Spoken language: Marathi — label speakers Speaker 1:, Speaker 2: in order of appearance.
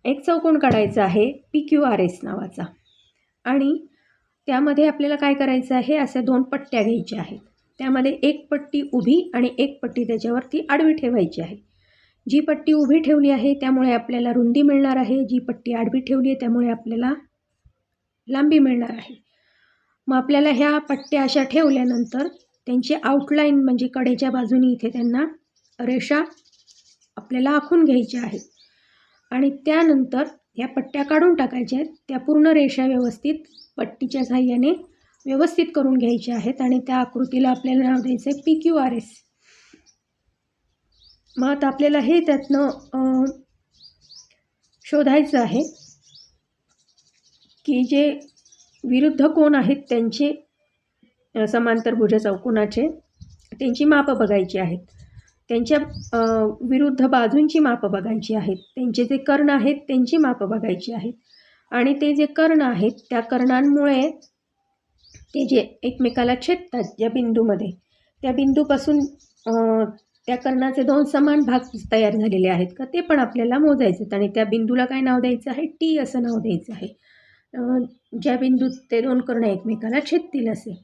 Speaker 1: एक चौकोन काढायचा आहे PQRS नावाचा आणि त्यामध्ये आपल्याला काय करायचं आहे, अशा 2 पट्ट्या घ्यायच्या आहेत. त्यामध्ये एक पट्टी उभी आणि एक पट्टी त्याच्यावरती आडवी ठेवायची आहे. जी पट्टी उभी ठेवली आहे त्यामुळे आपल्याला रुंदी मिळणार आहे, जी पट्टी आडवी ठेवली आहे त्यामुळे आपल्याला लांबी मिळणार आहे. मग आपल्याला ह्या पट्ट्या अशा ठेवल्यानंतर त्यांची आउटलाईन म्हणजे कडेच्या बाजूनी इथे त्यांना रेषा आपल्याला आखून घ्यायच्या आहेत आणि त्यानंतर या पट्ट्या काढून टाकायच्या आहेत. त्या पूर्ण रेषा व्यवस्थित पट्टीच्या साहाय्याने व्यवस्थित करून घ्यायच्या आहेत आणि त्या आकृतीला आपल्याला नाव द्यायचं आहे PQRS. मग आता आपल्याला हे त्यातनं शोधायचं आहे की जे विरुद्ध कोन आहेत त्यांचे समांतरभुज चौकोनाचे त्यांची मापं बघायची आहेत. त्यांच्या विरुद्ध बाजूंची मापं बघायची आहेत. त्यांचे जे कर्ण आहेत त्यांची मापं बघायची आहेत आणि ते जे कर्ण आहेत त्या कर्णांमुळे ते जे एकमेकाला छेदतात ज्या बिंदूमध्ये, त्या बिंदूपासून त्या कर्णाचे 2 समान भाग तयार झालेले आहेत का ते पण आपल्याला मोजायचे आहेत आणि त्या बिंदूला काय नाव द्यायचं आहे, T असं नाव द्यायचं आहे. ज्या बिंदूत ते 2 कर्ण एकमेकाला छेदतील असे.